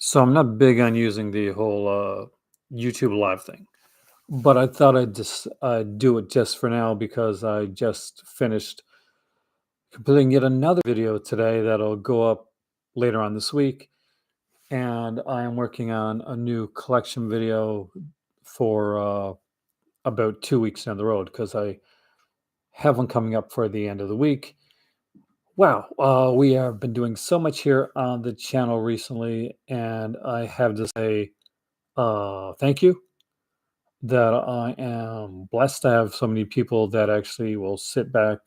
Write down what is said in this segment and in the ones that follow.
So I'm not big on using the whole YouTube live thing, but I thought I'd just do it just for now because I just finished completing yet another video today that'll go up later on this week, and I am working on a new collection video for about 2 weeks down the road because I have one coming up for the end of the week. Wow, we have been doing so much here on the channel recently, and I have to say thank you that I am blessed to have so many people that actually will sit back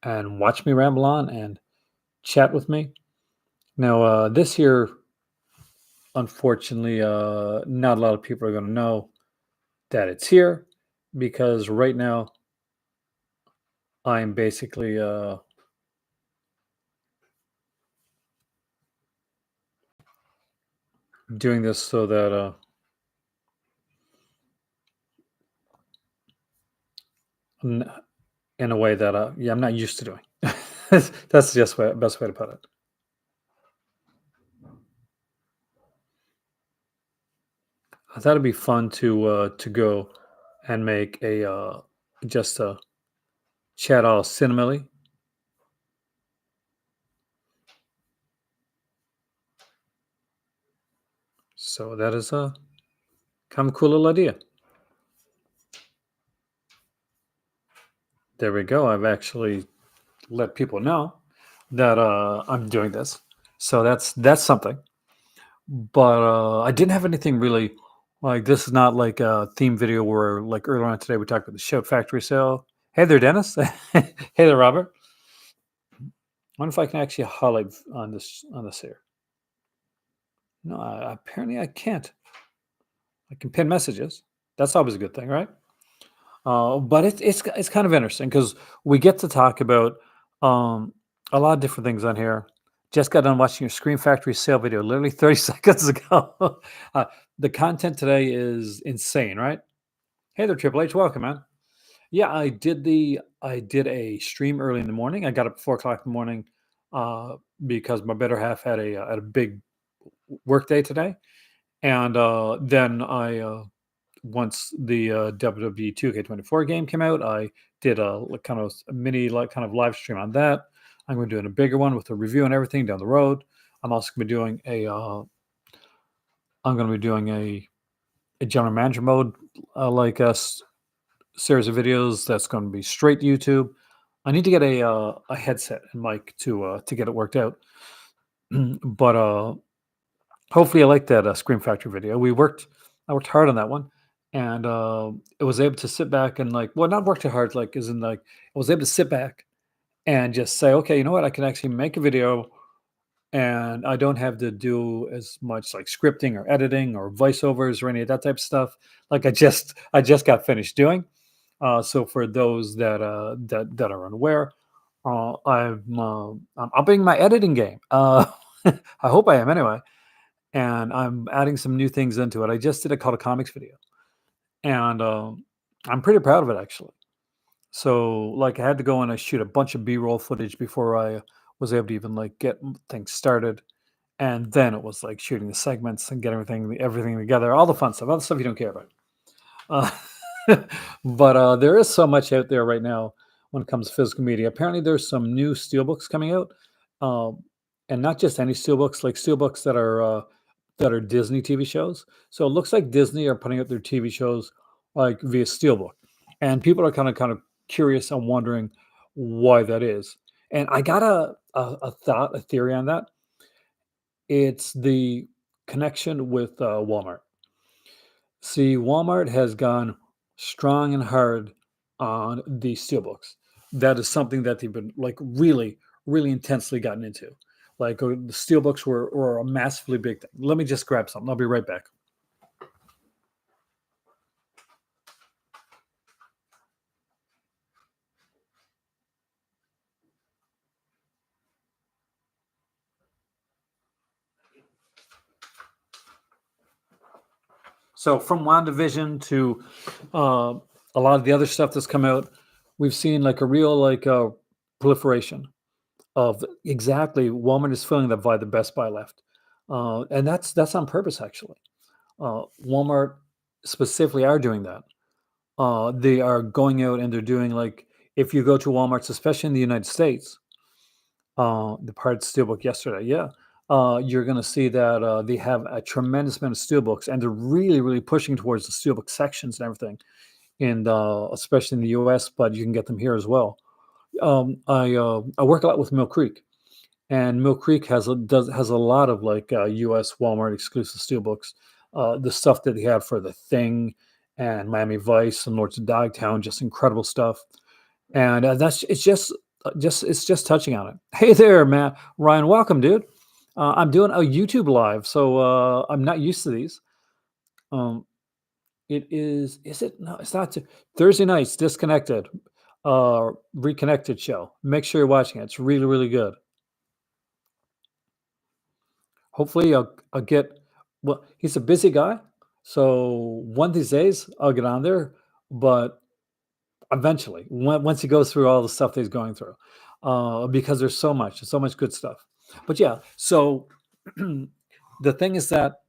and watch me ramble on and chat with me. Now, this year, unfortunately, not a lot of people are going to know that it's here because right now I'm basically doing this so that n- in a way that yeah, I'm not used to doing. That's just best way to put it. I thought it'd be fun to go and make a just a chat all cinemally. So that is a kind of cool little idea. There we go. I've actually let people know that I'm doing this. So that's something. But I didn't have anything really like this is not like a theme video where like earlier on today we talked about the Shout Factory sale. Hey there, Dennis. Hey there, Robert. I wonder if I can actually highlight on this here. No, apparently I can't. I can pin messages. That's always a good thing, right? But it's kind of interesting because we get to talk about um, a lot of different things on here. Just got done watching your Screen Factory sale video literally 30 seconds ago. uh, the content today is insane, right? Hey there, Triple H, welcome, man. Yeah, I did a stream early in the morning. I got up at 4 o'clock in the morning uh, because my better half had a big work day today, and then I once the WWE 2K24 game came out, I did a kind of a mini like kind of live stream on that. I'm going to be doing a bigger one with a review and everything down the road. I'm also going to be doing I'm going to be doing a general manager mode series of videos that's going to be straight to YouTube. I need to get a headset and mic to get it worked out. But hopefully, I like that Scream Factory video. I worked hard on that one, and it was able to sit back and like, well, not work too hard, like, is in like, I was able to sit back and just say, okay, you know what, I can actually make a video, and I don't have to do as much like scripting or editing or voiceovers or any of that type of stuff. Like I just got finished doing. So for those that are unaware, I'm upping my editing game. I hope I am anyway, and I'm adding some new things into it. I just did a Call to Comics video, and I'm pretty proud of it actually. So, like, I had to go and I shoot a bunch of B-roll footage before I was able to even like get things started, and then it was like shooting the segments and getting everything together, all the fun stuff, all the stuff you don't care about. But there is so much out there right now when it comes to physical media. Apparently, there's some new steelbooks coming out, um, and not just any steelbooks, like steelbooks that are Disney TV shows. So it looks like Disney are putting out their TV shows like via steelbook, and people are kind of curious and wondering why that is. And I got a theory on that. It's the connection with Walmart. See, Walmart has gone strong and hard on the steelbooks. That is something that they've been like really intensely gotten into. Like the steelbooks were a massively big thing. Let me just grab something. I'll be right back. So from WandaVision to uh, a lot of the other stuff that's come out, we've seen like a real proliferation of exactly Walmart is filling that void the Best Buy left. And that's on purpose actually. Walmart specifically are doing that. They are going out and they're doing like if you go to Walmart's, especially in the United States, the part steelbook yesterday, yeah, you're going to see that they have a tremendous amount of steelbooks, and they're really, really pushing towards the steelbook sections and everything, and especially in the U.S., but you can get them here as well. I work a lot with Mill Creek, and Mill Creek has a lot of like U.S. Walmart exclusive steelbooks. The stuff that they have for The Thing and Miami Vice and Lords of Dogtown, just incredible stuff. And that's it's just touching on it. Hey there, Matt Ryan, welcome, dude. I'm doing a YouTube live, so I'm not used to these. Um, it is it? No, it's not. Thursday nights, disconnected, reconnected show. Make sure you're watching it. It's really, really good. Hopefully, I'll get. Well, he's a busy guy, so one of these days I'll get on there. But eventually, once he goes through all the stuff that he's going through, because there's so much good stuff. But yeah, so the thing is that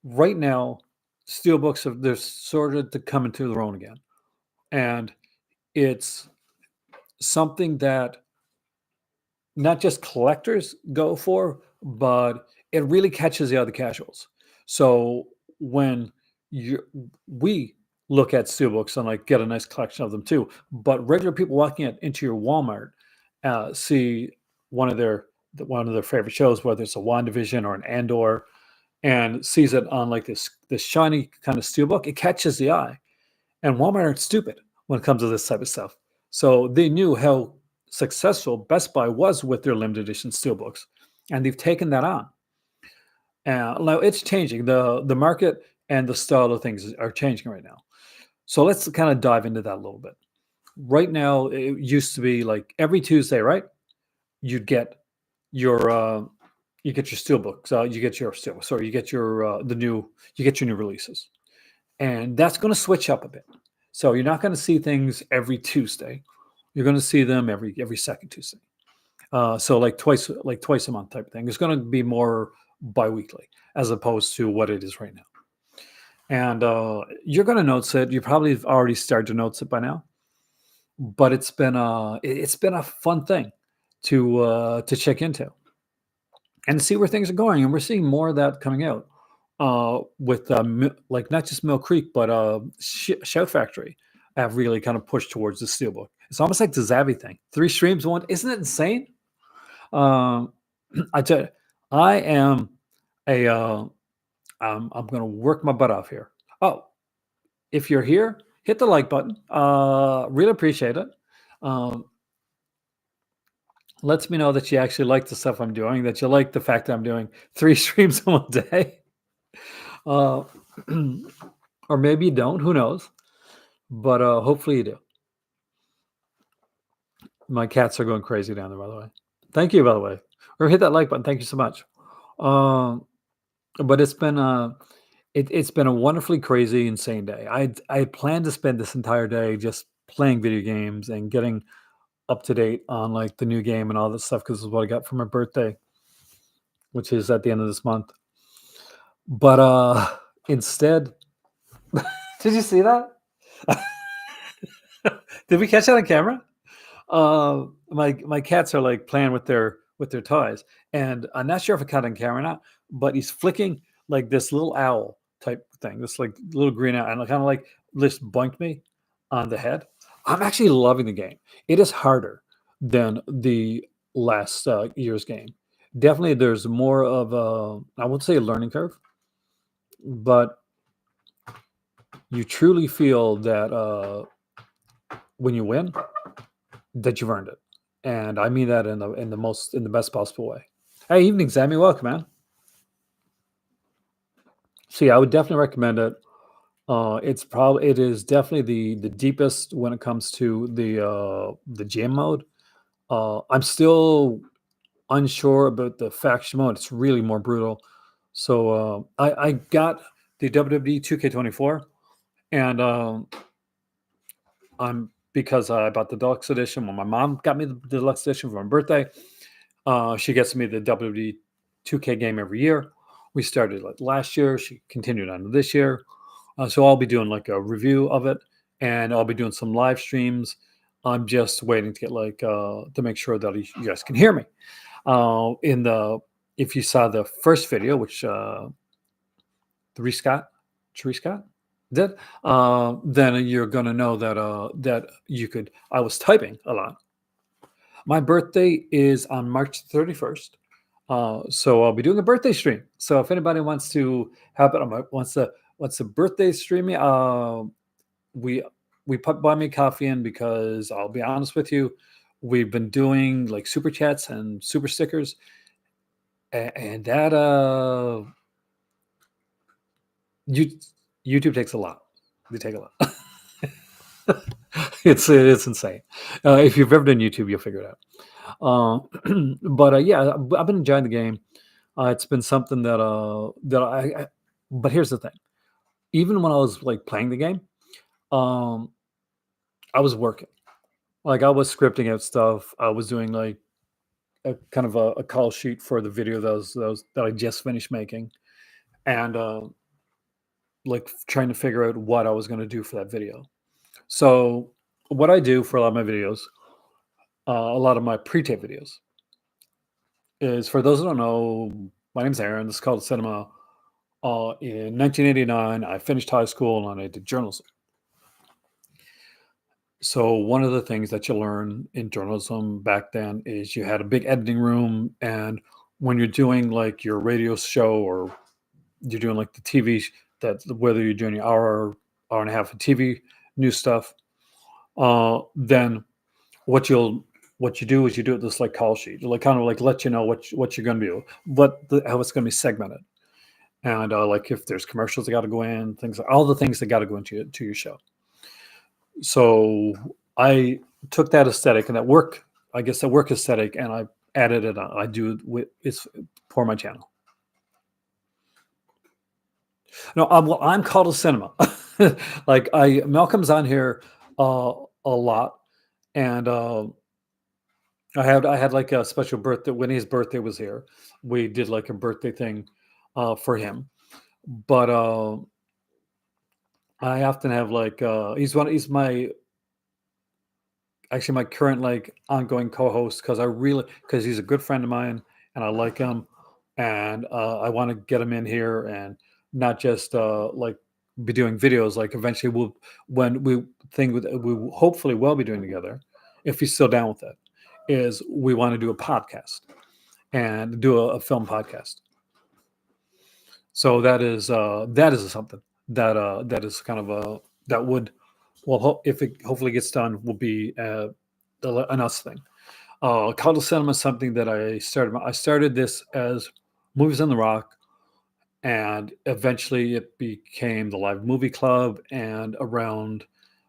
right now, steelbooks they're sort of to come into their own again, and it's something that not just collectors go for, but it really catches the other casuals. So when you we look at steelbooks and like get a nice collection of them too, but regular people walking into your Walmart see one of their favorite shows, whether it's a WandaVision or an Andor, and sees it on like this shiny kind of steelbook, it catches the eye. And Walmart aren't stupid when it comes to this type of stuff. So they knew how successful Best Buy was with their limited edition steelbooks, and they've taken that on. Now it's changing. The market and the style of things are changing right now. So let's kind of dive into that a little bit. Right now, it used to be like every Tuesday, right? You'd get your you get your steelbooks. You get your steel. Sorry, you get your you get your new releases, and that's going to switch up a bit. So you're not going to see things every Tuesday. You're going to see them every second Tuesday. So like twice a month type of thing. It's going to be more biweekly as opposed to what it is right now. And you're going to notice it. You probably have already started to notice it by now. But it's been a fun thing to check into and see where things are going. And we're seeing more of that coming out with like not just Mill Creek, but Shout Factory have really kind of pushed towards the steelbook. It's almost like the Zavvi thing. 3 streams, one. Isn't it insane? Um, I tell you, I am I'm going to work my butt off here. Oh, if you're here, hit the like button. Really appreciate it. Um, lets me know that you actually like the stuff I'm doing, that you like the fact that I'm doing 3 streams in one day. Uh, or maybe you don't, who knows? But hopefully you do. My cats are going crazy down there, by the way. Thank you, by the way. Or hit that like button. Thank you so much. But it's been a wonderfully crazy, insane day. I planned to spend this entire day just playing video games and getting up to date on like the new game and all this stuff because this is what I got for my birthday, which is at the end of this month. But instead, did you see that? Did we catch that on camera? My cats are like playing with their toys, and I'm not sure if I caught it on camera or not, but he's flicking like this little owl type thing, this like little green owl, and kind of like just boinked me on the head. I'm actually loving the game. It is harder than the last year's game. Definitely, there's more of I won't say a learning curve, but you truly feel that when you win, that you've earned it, and I mean that in the best possible way. Hey, evening, Sammy. Welcome, man. So yeah, I would definitely recommend it. It is definitely the deepest when it comes to the gym mode. I'm still unsure about the faction mode. It's really more brutal. So I got the WWE 2K24, and I'm because I bought the deluxe edition when my mom got me the deluxe edition for my birthday. She gets me the WWE 2K game every year. We started like last year. She continued on to this year. So I'll be doing like a review of it, and I'll be doing some live streams. I'm just waiting to get like to make sure that you guys can hear me. In the If you saw the first video, which Three Scott, Tree Scott did, then you're gonna know that you could. I was typing a lot. My birthday is on March 31st. So I'll be doing a birthday stream. So if anybody wants to have it on wants a birthday stream, we we put Buy Me Coffee in because I'll be honest with you, we've been doing like super chats and super stickers, and that you YouTube takes a lot. They take a lot. It's insane. If you've ever done YouTube, you'll figure it out. But yeah, I've been enjoying the game. It's been something that But here's the thing: even when I was like playing the game, um, I was working. Like I was scripting out stuff. I was doing like a kind of a call sheet for the video that I just finished making, and like trying to figure out what I was going to do for that video. So what I do for a lot of my videos, a lot of my pre-tape videos, is for those who don't know, my name's Aaron. This is called Cinema. In 1989, I finished high school and I did journalism. So one of the things that you learn in journalism back then is you had a big editing room, and when you're doing like your radio show or you're doing like the TV, that whether you're doing an hour and a half of TV news stuff, then what you do is you do it this like call sheet, like kind of like let you know what you're going to do, how it's going to be segmented, and like if there's commercials that got to go in, all the things that got to go into your show. So I took that aesthetic and that work aesthetic, and I added it on. I do it it's for my channel. No, I'm called a cinema. Like Malcolm's on here a lot, and I had like a special birthday when his birthday was here. We did like a birthday thing for him, but I often have like he's my actually my current like ongoing co-host because he's a good friend of mine and I like him, and I want to get him in here and not just like be doing videos. Like eventually we'll when we think with we hopefully will be doing together, if he's still down with it, is we want to do a podcast and do a film podcast. So that is something that is kind of a that would if it hopefully gets done will be an us thing. Cult cinema is something that I started. I started this as Movies on the Rock, and eventually it became the Live Movie Club. And around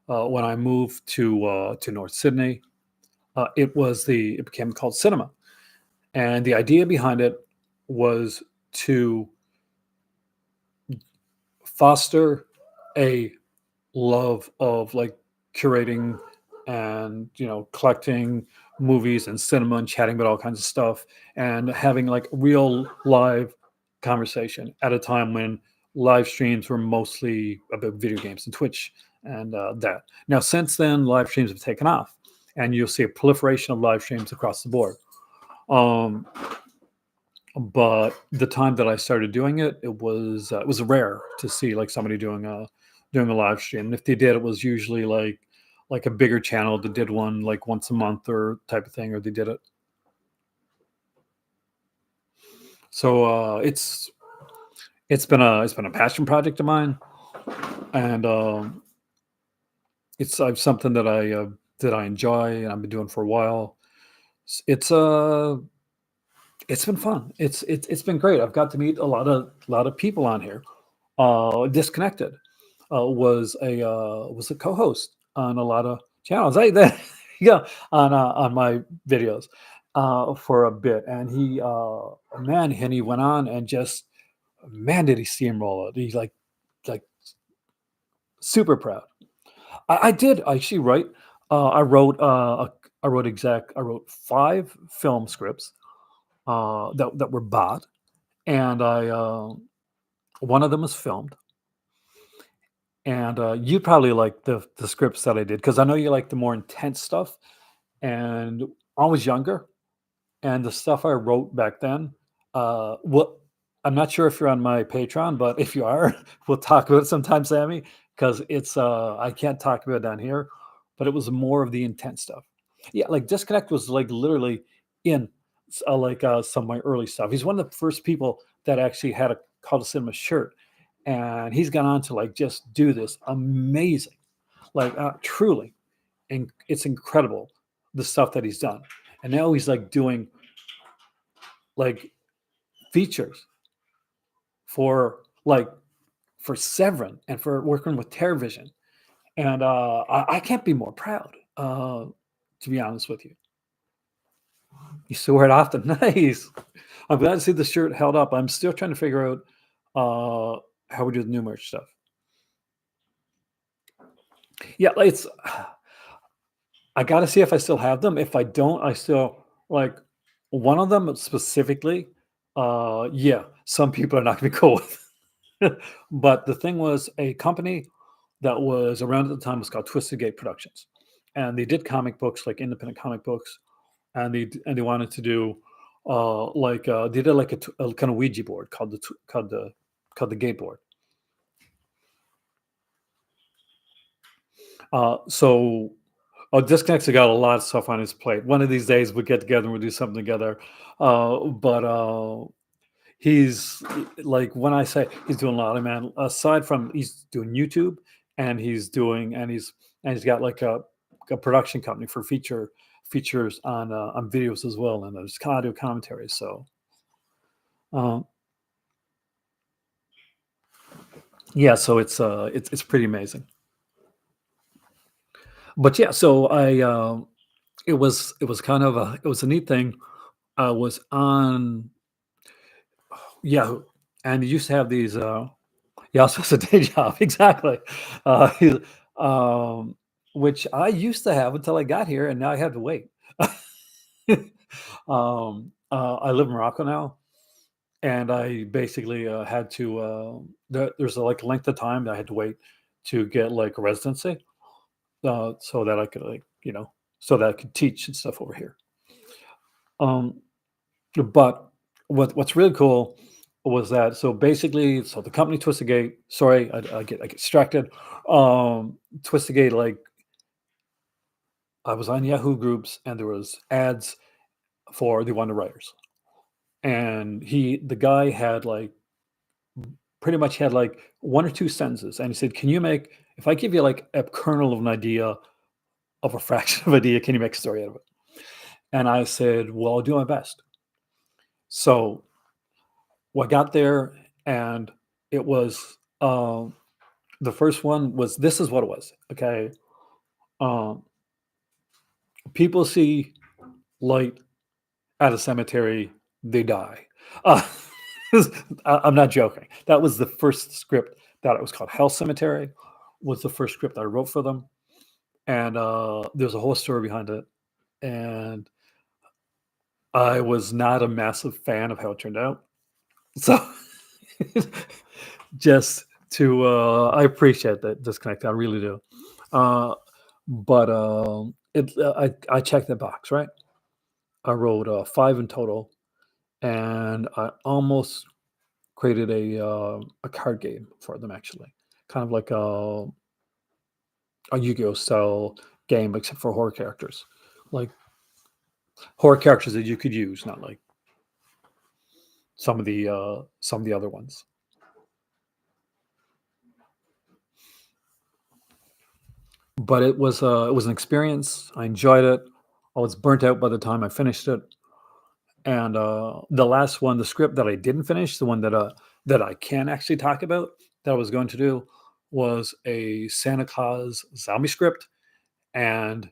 when I moved to North Sydney, it became called Cinema. And the idea behind it was to foster a love of like curating and collecting movies and cinema and chatting about all kinds of stuff and having like real live conversation at a time when live streams were mostly about video games and Twitch and that. Now since then live streams have taken off and you'll see a proliferation of live streams across the board. um but the time that I started doing it, it was rare to see like somebody doing a live stream. And if they did, it was usually like a bigger channel that did one like once a month or type of thing, or they did it. So it's been a passion project of mine, and it's something that I enjoy and I've been doing for a while. It's it's been fun. It's been great. I've got to meet a lot of people on here. Disconnected was a co-host on a lot of channels. Yeah, on my videos for a bit, and he went on and just man did he steamroll it. He's like super proud. I did actually write. I wrote 5 film scripts that were bought, and I one of them was filmed, and you probably like the scripts that I did because I know you like the more intense stuff. And I was younger, and the stuff I wrote back then, what I'm not sure if you're on my Patreon, but if you are, we'll talk about it sometime, Sammy, because it's I can't talk about it down here, but it was more of the intense stuff. Yeah, like Disconnect was like literally in some of my early stuff. He's one of the first people that actually had a Call to Cinema shirt, and he's gone on to like just do this amazing, like truly, and it's incredible the stuff that he's done. And now he's like doing like features for like for Severin and for working with Terrorvision. And I can't be more proud, to be honest with you. You still wear it often. Nice. I'm glad to see the shirt held up. I'm still trying to figure out how we do the new merch stuff. Yeah, it's I got to see if I still have them. If I don't, I still like one of them specifically. Yeah, some people are not going to be cool with. But the thing was, a company that was around at the time was called Twisted Gate Productions, and they did comic books, like independent comic books, and they wanted to do they did like a kind of Ouija board called the Gate board. So Disconnect's got a lot of stuff on his plate. One of these days we'll get together and we'll do something together. But he's like when I say he's doing a lot of man, aside from he's doing YouTube and he's got like a production company for features on videos as well, and there's audio commentaries. So um, yeah, so it's pretty amazing. But yeah, so it was kind of it was a neat thing. I was on Yahoo, and you used to have these. He also has a day job, exactly. He, um, which I used to have until I got here, and now I have to wait. I live in Morocco now, and I basically had to. There's a like length of time that I had to wait to get like a residency, so that I could so that I could teach and stuff over here. Um, But what's really cool was that so the company Twisted Gate. Sorry, I get distracted. Twisted Gate, like I was on Yahoo groups and there was ads for the Wonder Writers, and the guy had like pretty much had like one or two sentences, and he said, "Can you make if I give you like a kernel of an idea of a fraction of an idea, can you make a story out of it?" And I said, "Well, I'll do my best." So I got there, and it was the first one was this is what it was. Okay, um, people see light at a cemetery, they die. Uh, I'm not joking. That was the first script that it was called Hell Cemetery. Was the first script I wrote for them, and there's a whole story behind it. And I was not a massive fan of how it turned out, so just to I appreciate that disconnect. I really do. Uh, but I checked the box, right. I wrote five in total, and I almost created a card game for them, actually, kind of like a Yu-Gi-Oh style game, except for like horror characters that you could use, not like some of the other ones. But it was an experience. I enjoyed it. I was burnt out by the time I finished it. And the last one, the script that I didn't finish, the one that I can actually talk about, that I was going to do, was a Santa Claus zombie script, and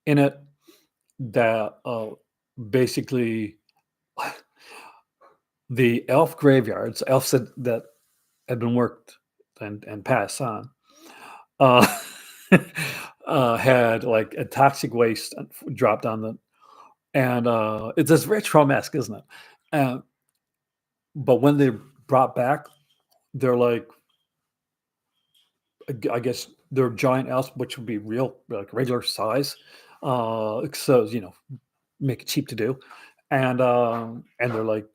in it, that basically the elf graveyards, elves that had been worked and passed on, uh, had like a toxic waste dropped on them, and it's this very Trump-esque, isn't it? But when they brought back, they're like, I guess they're giant elves, which would be real, like regular size. So make it cheap to do, and they're like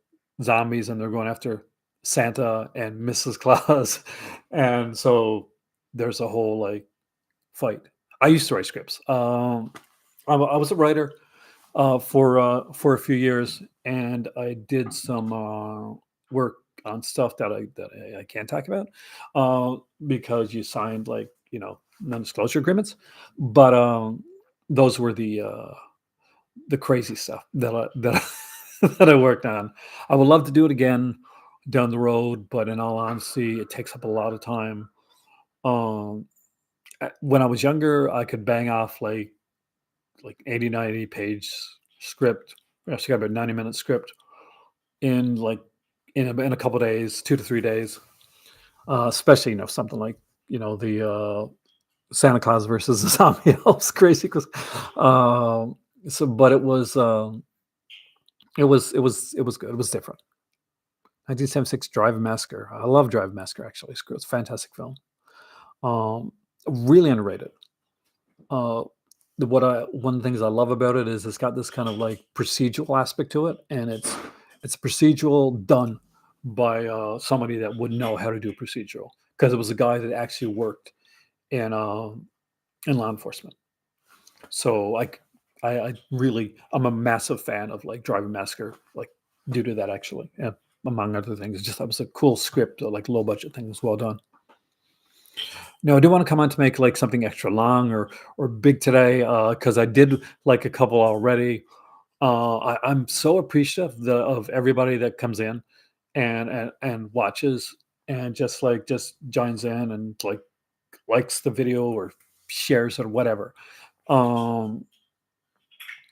zombies, and they're going after Santa and Mrs. Claus, and so there's a whole like fight. I used to write scripts. I was a writer for a few years, and I did some work on stuff that I can't talk about because you signed like non-disclosure agreements. But those were the crazy stuff that I worked on. I would love to do it again down the road, but in all honesty, it takes up a lot of time. Um, when I was younger, I could bang off like 80, 90 page script. Actually, got about 90-minute script in like in a couple days, 2 to 3 days. Especially something like the Santa Claus versus the zombie elves, crazy. Um, but it was good. It was different. 1976 Drive Massacre. I love Drive Massacre. Actually, it's a fantastic film. Um, really underrated. Uh, one of the things I love about it is it's got this kind of like procedural aspect to it, and it's procedural done by somebody that would know how to do procedural because it was a guy that actually worked in law enforcement. So like I'm a massive fan of like Driving Massacre, like due to that actually, and among other things. It's just that was a cool script, like low budget thing was well done. No, I do want to come on to make like something extra long or big today because I did like a couple already. I'm so appreciative of everybody that comes in and watches and just joins in and like likes the video or shares it or whatever. Um,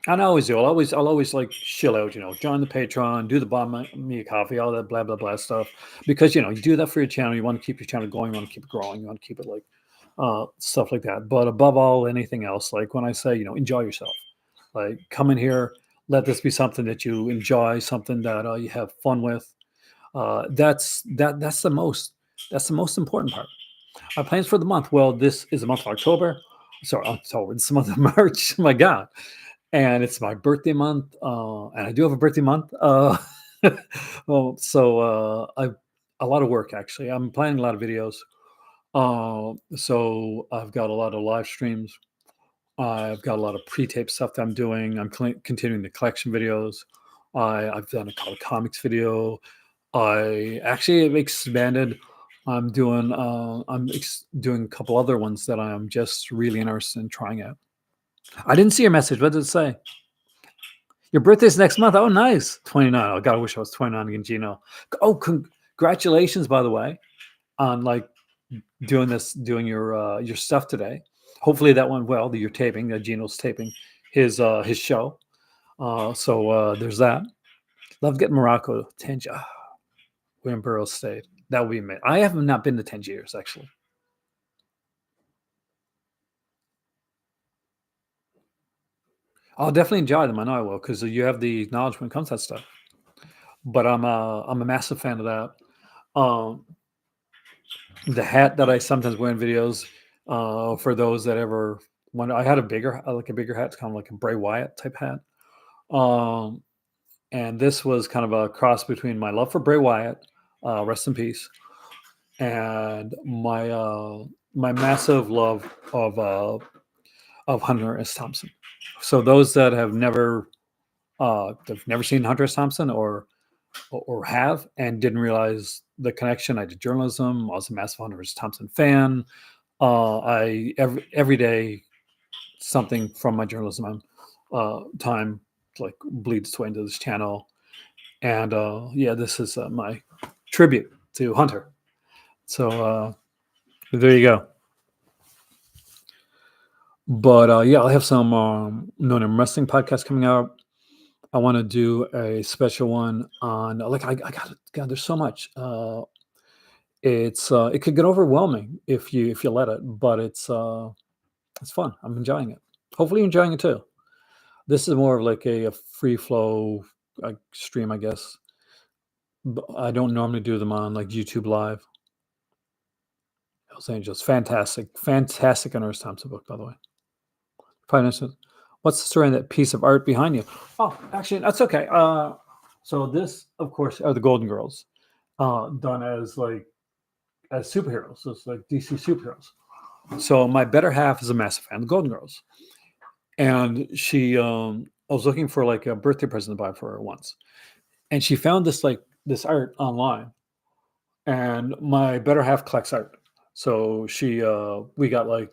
and I always do. I'll always like chill out, join the Patreon, do the buy me a coffee, all that blah blah blah stuff. Because you do that for your channel. You want to keep your channel going. You want to keep it growing. You want to keep it like stuff like that. But above all, anything else, like when I say, enjoy yourself, like come in here, let this be something that you enjoy, something that you have fun with. That's the most important part. My plans for the month. Well, this is the month of October. Sorry, October. It's the month of March. My God, and it's my birthday month, and I do have a birthday month. Well, so I a lot of work actually. I'm planning a lot of videos. So I've got a lot of live streams. I've got a lot of pre-tape stuff that I'm doing. I'm continuing the collection videos. I've done a comics video. I actually have expanded. I'm doing a couple other ones that I'm just really interested in trying out. I didn't see your message. What did it say? Your birthday's next month. Oh, nice. 29. Oh, God, I wish I was 29 again, Gino. Oh, congratulations, by the way, on like doing your stuff today. Hopefully that went well. That you're taping. That Gino's taping his show. So there's that. Love getting Morocco, Tangier. We're in Borough State. That would be amazing. I have not been to Tangiers actually. I'll definitely enjoy them. I know I will because you have the knowledge when it comes to that stuff. But I'm a massive fan of that. Um, the hat that I sometimes wear in videos, for those that ever want, I had a bigger hat, it's kind of like a Bray Wyatt type hat. Um, and this was kind of a cross between my love for Bray Wyatt, rest in peace, and my massive love of Hunter S. Thompson. So those that have never seen Hunter S. Thompson or have and didn't realize the connection. I did journalism. I was a massive Hunter S. Thompson fan. I every day something from my journalism time like bleeds its way into this channel, and yeah, this is my tribute to Hunter. So there you go. But yeah, I'll have some No Name Wrestling podcast coming out. I want to do a special one on like I got God. There's so much. It could get overwhelming if you let it, but it's fun. I'm enjoying it. Hopefully, you're enjoying it too. This is more of like a free flow stream, I guess. I don't normally do them on like YouTube Live. Hells Angels, fantastic, fantastic Ernest Thompson book, by the way. Probably mentioned, what's the story in that piece of art behind you? Oh, actually, that's okay. So this, of course, are the Golden Girls, done as like as superheroes. So it's like DC superheroes. So my better half is a massive fan of the Golden Girls, and I was looking for like a birthday present to buy for her once, and she found this art online, and my better half collects art. So we got like,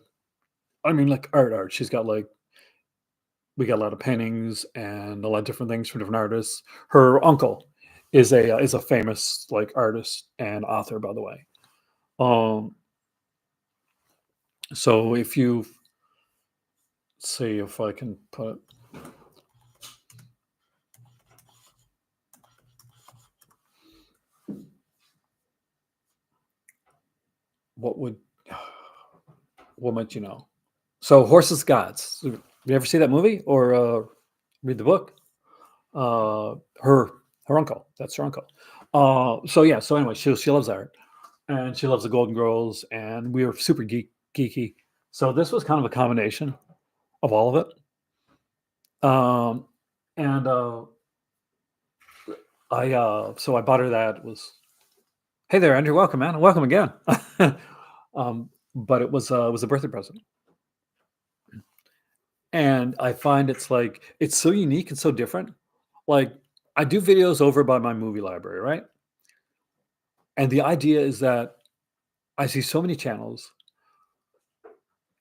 I mean, like art. She's got like, we got a lot of paintings and a lot of different things from different artists. Her uncle is a famous like artist and author, by the way. Um, so if you see if I can put what would what might you know? So Horses Gods. You ever see that movie or read the book? Uh, her her uncle. That's her uncle. So yeah. So anyway, she loves art and she loves the Golden Girls, and we were super geeky. So this was kind of a combination of all of it. And I bought her that. It was, hey there, Andrew, welcome, man, welcome again. But it was a birthday present, and I find it's like it's so unique and so different. Like I do videos over by my movie library, right? And the idea is that I see so many channels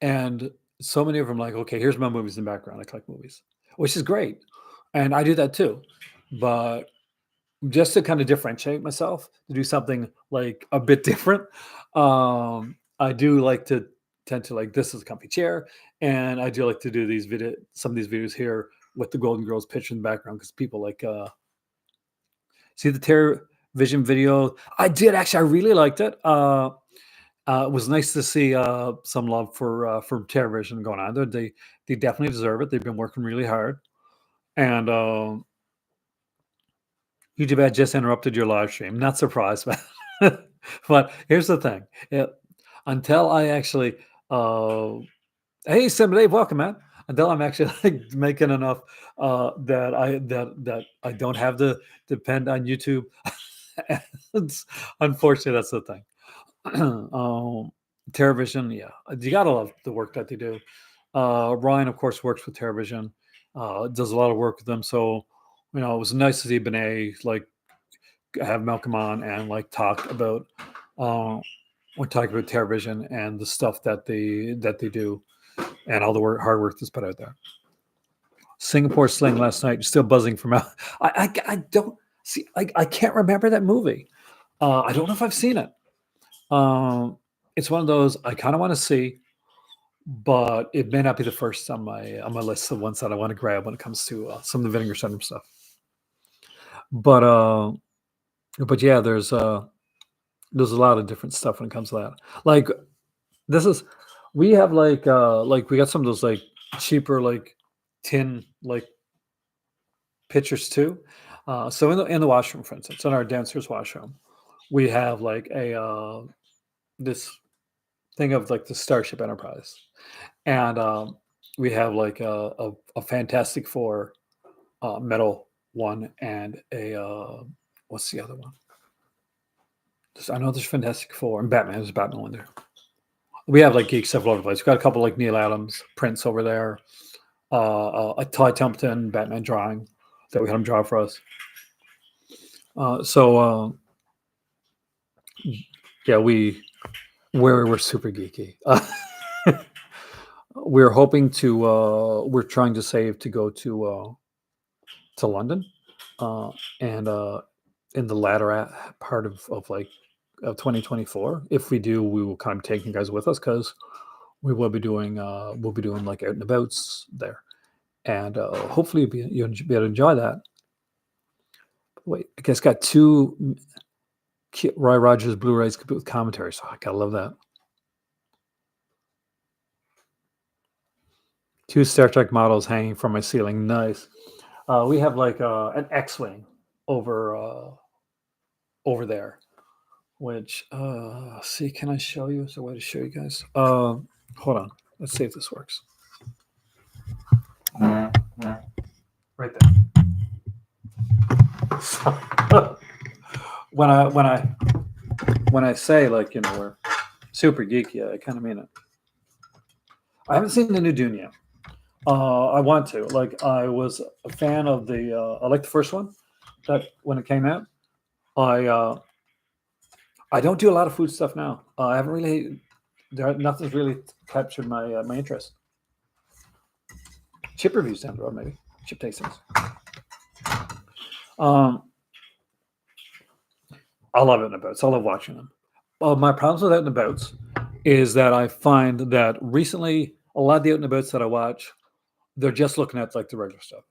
and so many of them like, okay, here's my movies in the background. I collect movies, which is great. And I do that too. But just to kind of differentiate myself, to do something like a bit different, I do like to tend to like this is a comfy chair, and I do like to do some of these videos here with the Golden Girls picture in the background because people like see the Terror Vision video. I did actually. I really liked it. It was nice to see some love for Terror Vision going on there. They definitely deserve it. They've been working really hard, and YouTube ad just interrupted your live stream. Not surprised, but but here's the thing. Until I actually, uh, hey, Sim Dave, welcome, man. Until I'm actually like making enough that I don't have to depend on YouTube. It's- Unfortunately, that's the thing. um, Terrorvision, yeah, you gotta love the work that they do. Ryan, of course, works with Terrorvision, does a lot of work with them. So, it was nice to see Benet like have Malcolm on and like talk about uh, we talk about Terrorvision and the stuff that they do and all the hard work that's put out there. Singapore Sling last night, still buzzing from out. I don't see. I can't remember that movie. I don't know if I've seen it. Um, it's one of those I kind of want to see, but it may not be the first on my list of ones that I want to grab when it comes to some of the Vinegar Syndrome stuff. But uh, but yeah, there's a lot of different stuff when it comes to that. Like this is we have like we got some of those like cheaper like tin like pitchers too. So in the washroom, for instance, in our downstairs washroom, we have like a this thing of like the Starship Enterprise, and we have like a Fantastic Four metal one and a what's the other one? I know there's Fantastic Four and Batman. There's a Batman one there. We have like geek stuff all over the place. We've got a couple like Neil Adams prints over there. A Ty Templeton Batman drawing that we had him draw for us. So yeah, we're super geeky. We're hoping to we're trying to save to go to London, and in the latter part of like of 2024. If we do, we will kind of take you guys with us because we'll be doing like out and abouts there, and hopefully you'll be able to enjoy that. Wait, I guess got two Roy Rogers Blu-rays with commentary, so I gotta love that. Two Star Trek models hanging from my ceiling. Nice. We have like an X-wing over over there. Which see, can I show you? Is there a way to show you guys? Hold on. Let's see if this works. Right there. when I say, like, we're super geeky, I kind of mean it. I haven't seen the new Dune yet. I want to. Like, I was a fan of the. I liked the first one. That when it came out, I don't do a lot of food stuff now. I haven't really. Nothing's really captured my interest. Chip reviews down the road, maybe chip tastings. I love Out and Abouts. I love watching them. My problems with Out and Abouts is that I find that recently a lot of the Out and Abouts that I watch, they're just looking at like the regular stuff.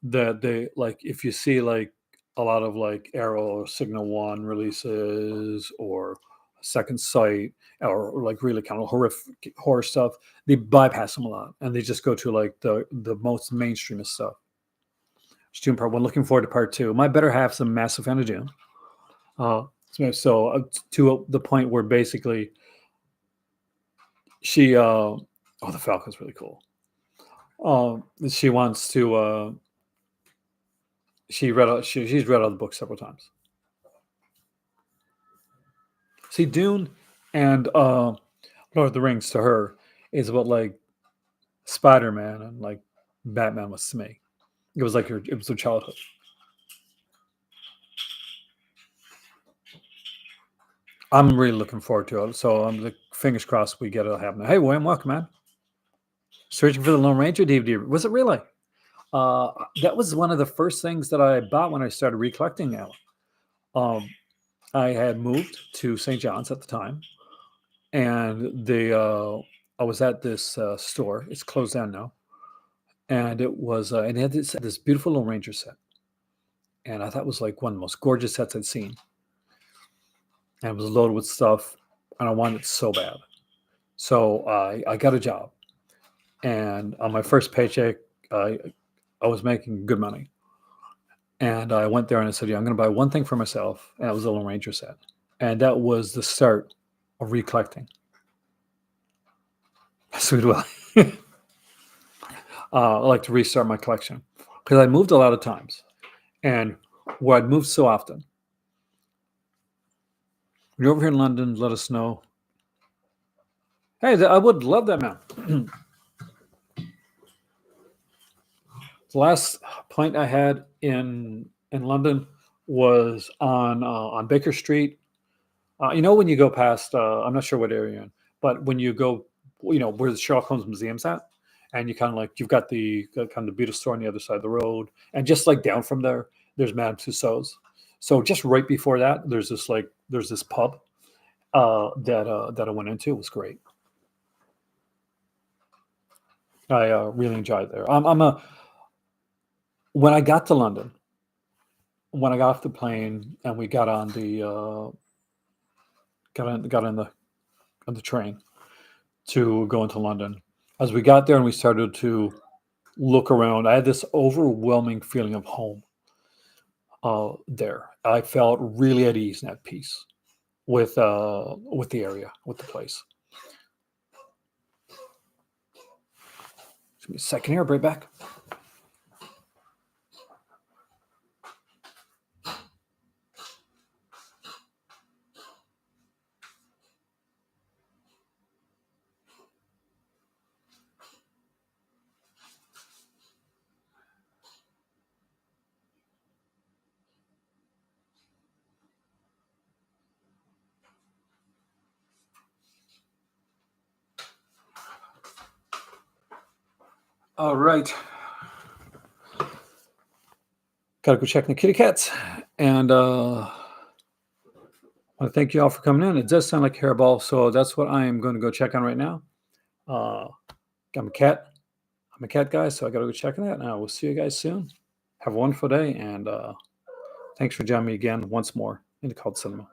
That they like if you see like a lot of like Arrow or Signal One releases or Second Sight or like really kind of horrific horror stuff, they bypass them a lot and they just go to like the most mainstream stuff. It's Dune Part One. Looking forward to Part Two. My better half's a massive fan of Dune. So to the point where basically she oh, the Falcon's really cool. She wants to she's read all the books several times. See, Dune and Lord of the Rings to her is about like Spider-Man and like Batman was to me. It was like it was her childhood. I'm really looking forward to it. So I'm like, fingers crossed we get it happening. Hey, William, welcome, man. Searching for the Lone Ranger DVD. Was it really? That was one of the first things that I bought when I started recollecting now. I had moved to St. John's at the time, and I was at this store. It's closed down now, and it was and it had this beautiful Lone Ranger set, and I thought it was like one of the most gorgeous sets I'd seen, and it was loaded with stuff, and I wanted it so bad. So I got a job, and on my first paycheck, I was making good money. And I went there and I said, yeah, I'm going to buy one thing for myself. And that was a Lone Ranger set. And that was the start of recollecting. Sweet Willie. I like to restart my collection because I moved a lot of times. And where I'd moved so often. When you're over here in London, let us know. Hey, I would love that, man. The last pint I had in London was on Baker Street. When you go past, I'm not sure what area you're in, but when you go, where the Sherlock Holmes Museum's at, and you kind of like you've got the kind of beauty store on the other side of the road, and just like down from there, there's Madame Tussauds. So just right before that, there's this pub that I went into. It was great. I really enjoyed it there. When I got to London, when I got off the plane and we got on the on the train to go into London, as we got there and we started to look around, I had this overwhelming feeling of home. There, I felt really at ease and at peace with the area, with the place. Give me a second here. I'll be right back. All right. Gotta go check the kitty cats. And I want to thank you all for coming in. It does sound like hairball, so that's what I am going to go check on right now. I'm a cat. I'm a cat guy, so I gotta go check on that. And I will see you guys soon. Have a wonderful day, and thanks for joining me again once more in the Cult Cinema.